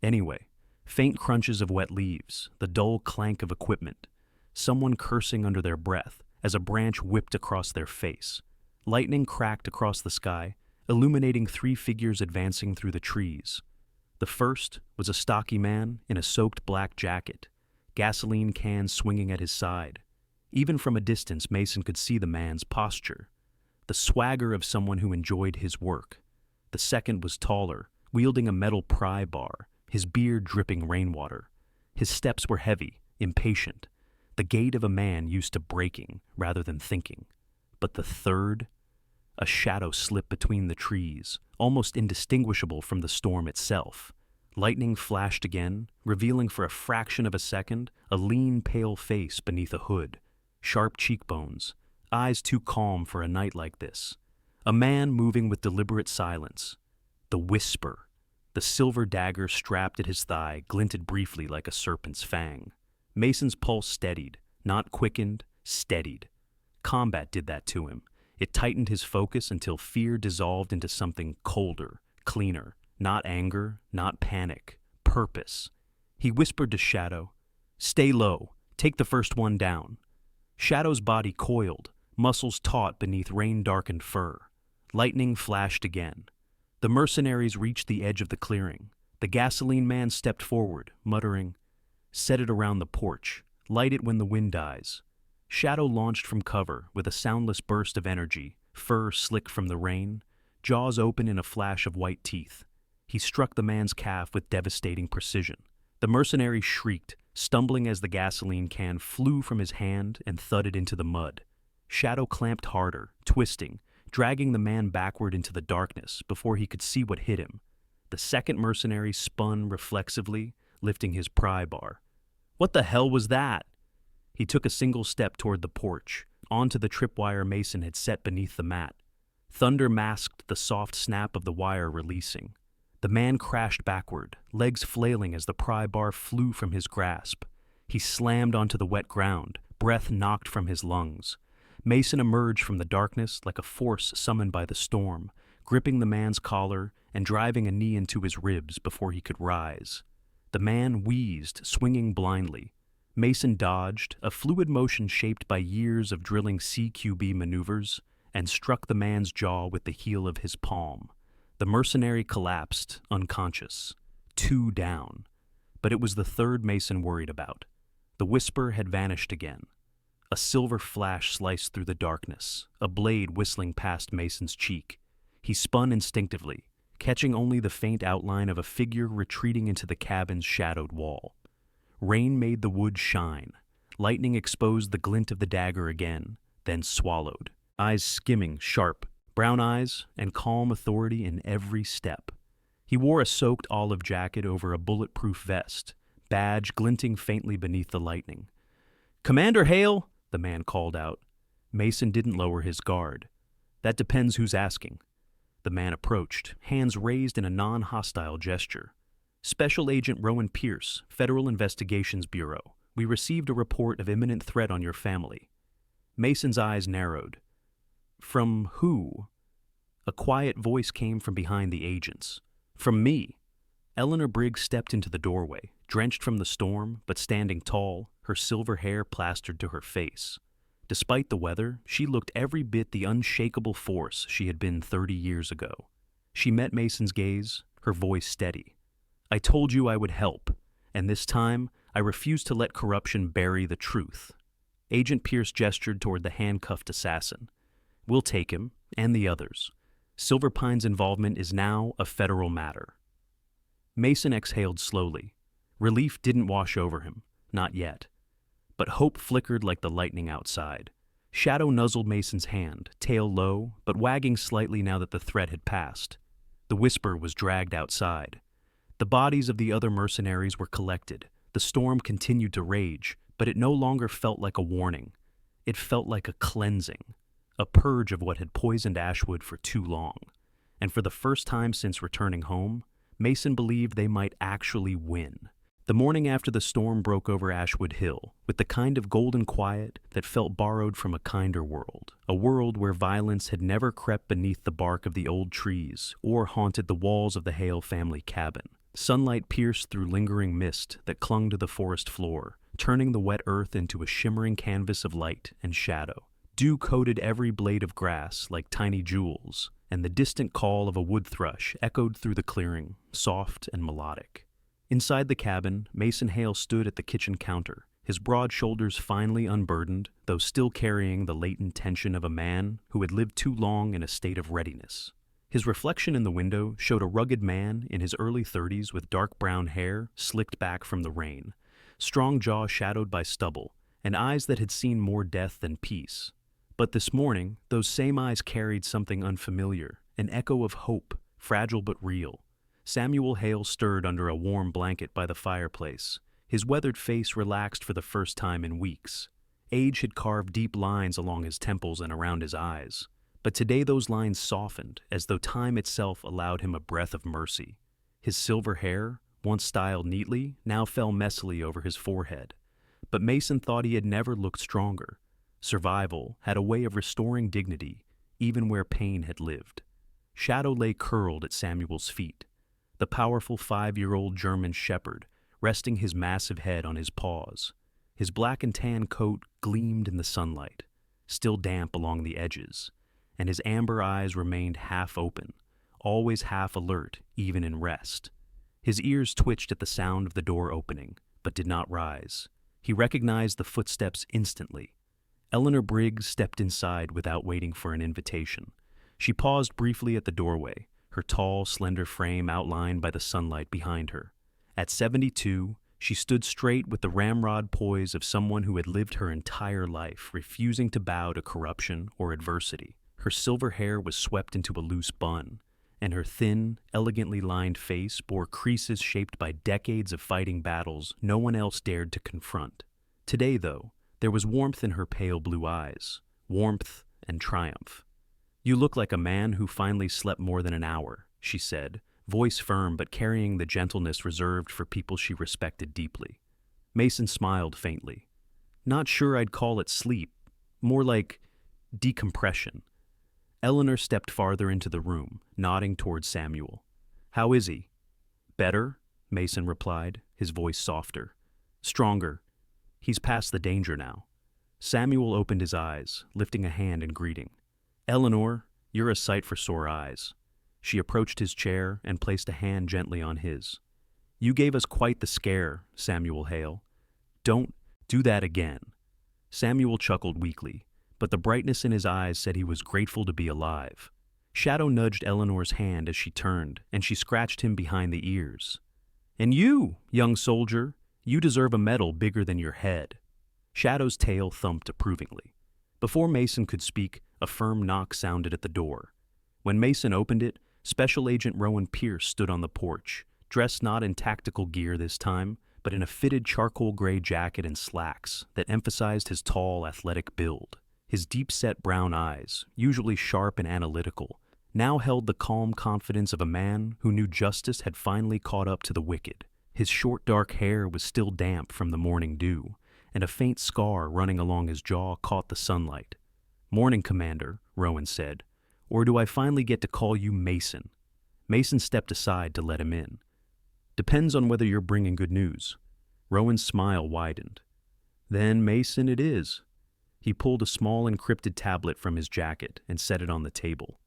Anyway. Faint crunches of wet leaves, the dull clank of equipment, someone cursing under their breath as a branch whipped across their face. Lightning cracked across the sky, illuminating 3 figures advancing through the trees. The first was a stocky man in a soaked black jacket, gasoline can swinging at his side. Even from a distance, Mason could see the man's posture, the swagger of someone who enjoyed his work. The second was taller, wielding a metal pry bar, his beard dripping rainwater. His steps were heavy, impatient, the gait of a man used to breaking rather than thinking. But the third, A shadow slipped between the trees, almost indistinguishable from the storm itself. Lightning flashed again, revealing for a fraction of a second a lean, pale face beneath a hood, sharp cheekbones, eyes too calm for a night like this. A man moving with deliberate silence. The whisper. The silver dagger strapped at his thigh glinted briefly like a serpent's fang. Mason's pulse steadied, not quickened, steadied. Combat did that to him. It tightened his focus until fear dissolved into something colder, cleaner. Not anger, not panic, purpose. He whispered to Shadow, "Stay low, take the first one down." Shadow's body coiled, muscles taut beneath rain-darkened fur. Lightning flashed again. The mercenaries reached the edge of the clearing. The gasoline man stepped forward, muttering, "Set it around the porch. Light it when the wind dies." Shadow launched from cover with a soundless burst of energy, fur slick from the rain, jaws open in a flash of white teeth. He struck the man's calf with devastating precision. The mercenary shrieked, stumbling as the gasoline can flew from his hand and thudded into the mud. Shadow clamped harder, twisting, dragging the man backward into the darkness before he could see what hit him. The second mercenary spun reflexively, lifting his pry bar. What the hell was that? He took a single step toward the porch, onto the tripwire Mason had set beneath the mat. Thunder masked the soft snap of the wire releasing. The man crashed backward, legs flailing as the pry bar flew from his grasp. He slammed onto the wet ground, breath knocked from his lungs. Mason emerged from the darkness like a force summoned by the storm, gripping the man's collar and driving a knee into his ribs before he could rise. The man wheezed, swinging blindly. Mason dodged, a fluid motion shaped by years of drilling CQB maneuvers, and struck the man's jaw with the heel of his palm. The mercenary collapsed, unconscious. 2 down. But it was the third Mason worried about. The whisper had vanished again. A silver flash sliced through the darkness, a blade whistling past Mason's cheek. He spun instinctively, catching only the faint outline of a figure retreating into the cabin's shadowed wall. Rain made the wood shine. Lightning exposed the glint of the dagger again, then swallowed. Eyes skimming, sharp. Brown eyes and calm authority in every step. He wore a soaked olive jacket over a bulletproof vest, badge glinting faintly beneath the lightning. "Commander Hale," the man called out. Mason didn't lower his guard. "That depends who's asking." The man approached, hands raised in a non-hostile gesture. "Special Agent Rowan Pierce, Federal Investigations Bureau. We received a report of imminent threat on your family." Mason's eyes narrowed. "From who?" A quiet voice came from behind the agents. "From me." Eleanor Briggs stepped into the doorway, drenched from the storm, but standing tall, her silver hair plastered to her face. Despite the weather, she looked every bit the unshakable force she had been 30 years ago. She met Mason's gaze, her voice steady. "I told you I would help, and this time I refuse to let corruption bury the truth." Agent Pierce gestured toward the handcuffed assassin. "We'll take him, and the others. Silver Pine's involvement is now a federal matter." Mason exhaled slowly. Relief didn't wash over him, not yet. But hope flickered like the lightning outside. Shadow nuzzled Mason's hand, tail low, but wagging slightly now that the threat had passed. The whisper was dragged outside. The bodies of the other mercenaries were collected. The storm continued to rage, but it no longer felt like a warning. It felt like a cleansing. A purge of what had poisoned Ashwood for too long. And for the first time since returning home, Mason believed they might actually win. The morning after the storm broke over Ashwood Hill, with the kind of golden quiet that felt borrowed from a kinder world, a world where violence had never crept beneath the bark of the old trees or haunted the walls of the Hale family cabin. Sunlight pierced through lingering mist that clung to the forest floor, turning the wet earth into a shimmering canvas of light and shadow. Dew coated every blade of grass like tiny jewels, and the distant call of a wood thrush echoed through the clearing, soft and melodic. Inside the cabin, Mason Hale stood at the kitchen counter, his broad shoulders finely unburdened, though still carrying the latent tension of a man who had lived too long in a state of readiness. His reflection in the window showed a rugged man in his early 30s with dark brown hair slicked back from the rain, strong jaw shadowed by stubble, and eyes that had seen more death than peace. But this morning, those same eyes carried something unfamiliar, an echo of hope, fragile but real. Samuel Hale stirred under a warm blanket by the fireplace. His weathered face relaxed for the first time in weeks. Age had carved deep lines along his temples and around his eyes. But today those lines softened, as though time itself allowed him a breath of mercy. His silver hair, once styled neatly, now fell messily over his forehead. But Mason thought he had never looked stronger. Survival had a way of restoring dignity, even where pain had lived. Shadow lay curled at Samuel's feet, the powerful 5-year-old German shepherd, resting his massive head on his paws. His black and tan coat gleamed in the sunlight, still damp along the edges, and his amber eyes remained half open, always half alert, even in rest. His ears twitched at the sound of the door opening, but did not rise. He recognized the footsteps instantly. Eleanor Briggs stepped inside without waiting for an invitation. She paused briefly at the doorway, her tall, slender frame outlined by the sunlight behind her. At 72, she stood straight with the ramrod poise of someone who had lived her entire life, refusing to bow to corruption or adversity. Her silver hair was swept into a loose bun, and her thin, elegantly lined face bore creases shaped by decades of fighting battles no one else dared to confront. Today, though, there was warmth in her pale blue eyes, warmth and triumph. "You look like a man who finally slept more than an hour," she said, voice firm but carrying the gentleness reserved for people she respected deeply. Mason smiled faintly. "Not sure I'd call it sleep, more like decompression." Eleanor stepped farther into the room, nodding towards Samuel. "How is he?" "Better," Mason replied, his voice softer. "Stronger. He's past the danger now." Samuel opened his eyes, lifting a hand in greeting. "Eleanor, you're a sight for sore eyes." She approached his chair and placed a hand gently on his. "You gave us quite the scare, Samuel Hale. Don't do that again." Samuel chuckled weakly, but the brightness in his eyes said he was grateful to be alive. Shadow nudged Eleanor's hand as she turned, and she scratched him behind the ears. "And you, young soldier, you deserve a medal bigger than your head." Shadow's tail thumped approvingly. Before Mason could speak, a firm knock sounded at the door. When Mason opened it, Special Agent Rowan Pierce stood on the porch, dressed not in tactical gear this time, but in a fitted charcoal gray jacket and slacks that emphasized his tall, athletic build. His deep-set brown eyes, usually sharp and analytical, now held the calm confidence of a man who knew justice had finally caught up to the wicked. His short dark hair was still damp from the morning dew, and a faint scar running along his jaw caught the sunlight. "Morning, Commander," Rowan said. "Or do I finally get to call you Mason?" Mason stepped aside to let him in. "Depends on whether you're bringing good news." Rowan's smile widened. "Then Mason it is." He pulled a small encrypted tablet from his jacket and set it on the table.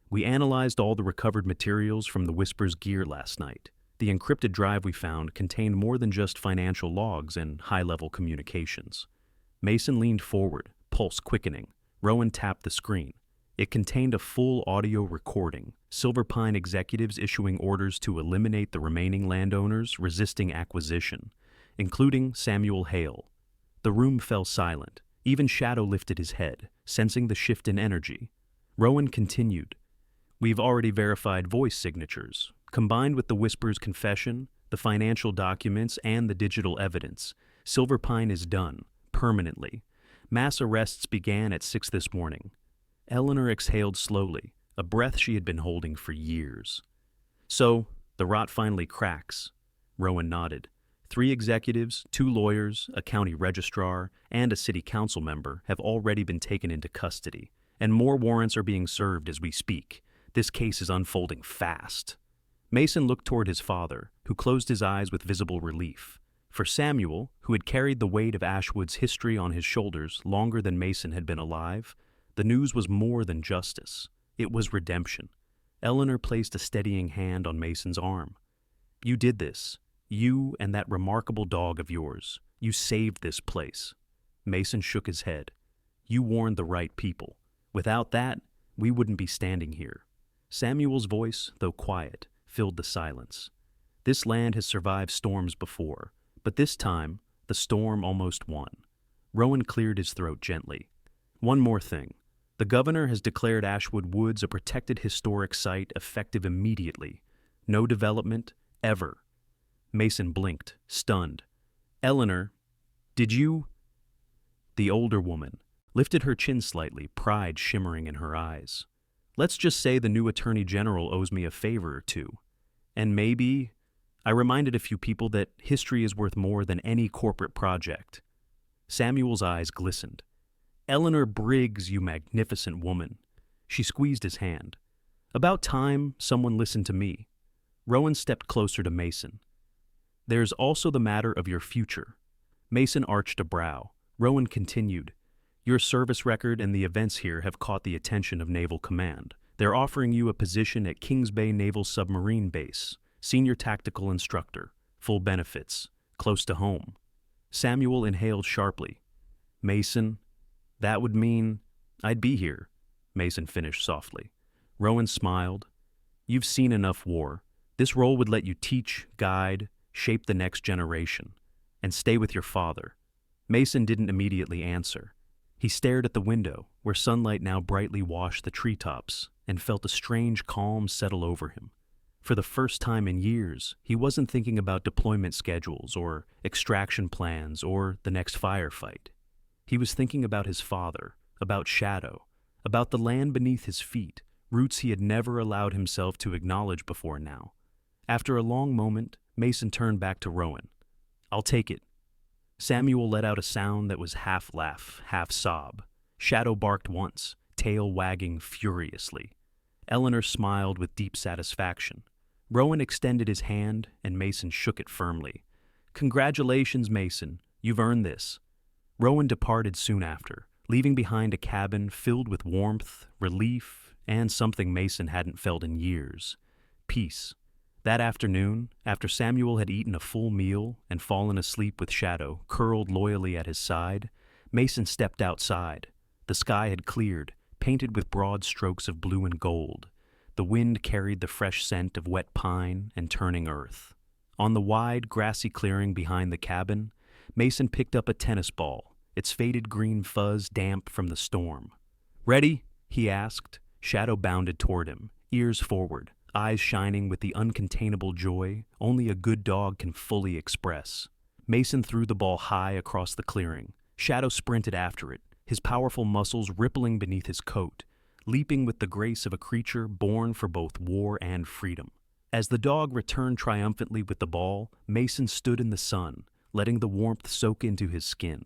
"We analyzed all the recovered materials from the Whisper's gear last night. The encrypted drive we found contained more than just financial logs and high-level communications." Mason leaned forward, pulse quickening. Rowan tapped the screen. It contained a full audio recording, Silver Pine executives issuing orders to eliminate the remaining landowners resisting acquisition, including Samuel Hale. The room fell silent. Even Shadow lifted his head, sensing the shift in energy. Rowan continued. "We've already verified voice signatures. Combined with the Whisper's confession, the financial documents, and the digital evidence, Silver Pine is done, permanently. Mass arrests began at 6 this morning." Eleanor exhaled slowly, a breath she had been holding for years. "So, the rot finally cracks." Rowan nodded. 3 executives, 2 lawyers, a county registrar, and a city council member have already been taken into custody, and more warrants are being served as we speak. This case is unfolding fast. Mason looked toward his father, who closed his eyes with visible relief. For Samuel, who had carried the weight of Ashwood's history on his shoulders longer than Mason had been alive, the news was more than justice. It was redemption. Eleanor placed a steadying hand on Mason's arm. "You did this. You and that remarkable dog of yours. You saved this place." Mason shook his head. "You warned the right people. Without that, we wouldn't be standing here." Samuel's voice, though quiet, filled the silence. "This land has survived storms before, but this time, the storm almost won." Rowan cleared his throat gently. "One more thing. The governor has declared Ashwood Woods a protected historic site effective immediately. No development, ever. Mason blinked, stunned. Eleanor, did you? The older woman lifted her chin slightly, pride shimmering in her eyes. Let's just say the new attorney general owes me a favor or two. And maybe I reminded a few people that history is worth more than any corporate project. Samuel's eyes glistened. Eleanor Briggs, you magnificent woman. She squeezed his hand. About time someone listened to me. Rowan stepped closer to Mason. There's also the matter of your future. Mason arched a brow. Rowan continued. Your service record and the events here have caught the attention of Naval Command. They're offering you a position at Kings Bay Naval Submarine Base, senior tactical instructor, full benefits, close to home. Samuel inhaled sharply. Mason, that would mean I'd be here, Mason finished softly. Rowan smiled. You've seen enough war. This role would let you teach, guide, shape the next generation, and stay with your father. Mason didn't immediately answer. He stared at the window, where sunlight now brightly washed the treetops, and felt a strange calm settle over him. For the first time in years, he wasn't thinking about deployment schedules or extraction plans or the next firefight. He was thinking about his father, about Shadow, about the land beneath his feet, roots he had never allowed himself to acknowledge before now. After a long moment, Mason turned back to Rowan. I'll take it. Samuel let out a sound that was half laugh, half sob. Shadow barked once, tail wagging furiously. Eleanor smiled with deep satisfaction. Rowan extended his hand, and Mason shook it firmly. Congratulations, Mason. You've earned this. Rowan departed soon after, leaving behind a cabin filled with warmth, relief, and something Mason hadn't felt in years. Peace. That afternoon, after Samuel had eaten a full meal and fallen asleep with Shadow curled loyally at his side, Mason stepped outside. The sky had cleared, painted with broad strokes of blue and gold. The wind carried the fresh scent of wet pine and turning earth. On the wide, grassy clearing behind the cabin, Mason picked up a tennis ball, its faded green fuzz damp from the storm. Ready? He asked. Shadow bounded toward him, ears forward, eyes shining with the uncontainable joy only a good dog can fully express. Mason threw the ball high across the clearing. Shadow sprinted after it, his powerful muscles rippling beneath his coat, leaping with the grace of a creature born for both war and freedom. As the dog returned triumphantly with the ball, Mason stood in the sun, letting the warmth soak into his skin.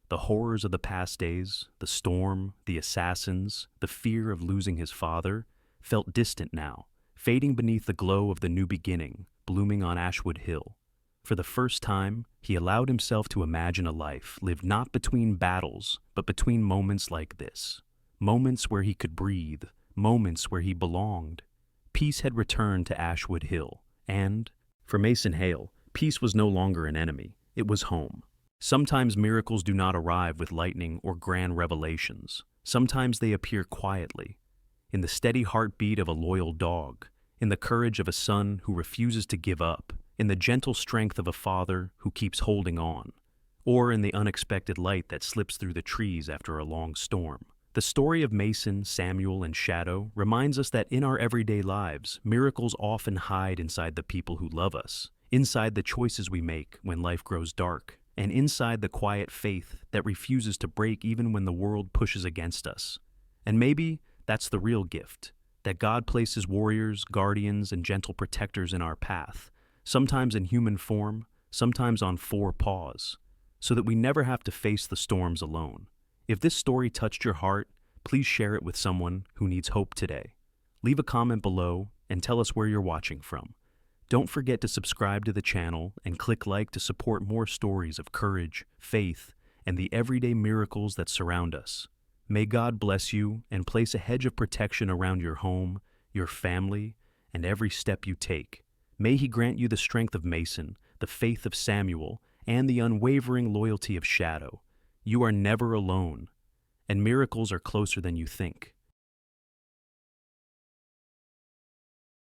The horrors of the past days, the storm, the assassins, the fear of losing his father, felt distant now, fading beneath the glow of the new beginning, blooming on Ashwood Hill. For the first time, he allowed himself to imagine a life lived not between battles, but between moments like this. Moments where he could breathe, moments where he belonged. Peace had returned to Ashwood Hill, and, for Mason Hale, peace was no longer an enemy, it was home. Sometimes miracles do not arrive with lightning or grand revelations. Sometimes they appear quietly, in the steady heartbeat of a loyal dog, in the courage of a son who refuses to give up, in the gentle strength of a father who keeps holding on, or in the unexpected light that slips through the trees after a long storm. The story of Mason, Samuel, and Shadow reminds us that in our everyday lives, miracles often hide inside the people who love us, inside the choices we make when life grows dark, and inside the quiet faith that refuses to break even when the world pushes against us. And maybe that's the real gift, that God places warriors, guardians, and gentle protectors in our path, sometimes in human form, sometimes on four paws, so that we never have to face the storms alone. If this story touched your heart, please share it with someone who needs hope today. Leave a comment below and tell us where you're watching from. Don't forget to subscribe to the channel and click like to support more stories of courage, faith, and the everyday miracles that surround us. May God bless you and place a hedge of protection around your home, your family, and every step you take. May He grant you the strength of Mason, the faith of Samuel, and the unwavering loyalty of Shadow. You are never alone, and miracles are closer than you think.